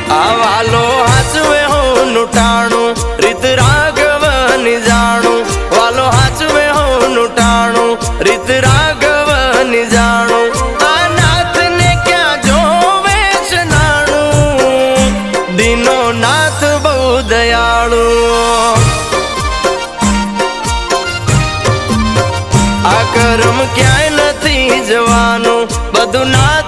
આ વાલો હાચવે હોનું ટાણું રીત રાઘવની જાણું વાલો હાચવે હોનું ટાણું રીત રાઘવની જાણું આ નાથને ક્યાં જોવે છે નાણું દીનો નાથ બહુ દયાળુ આ કર્મ ક્યાંય નથી જવાનું બધું નાથ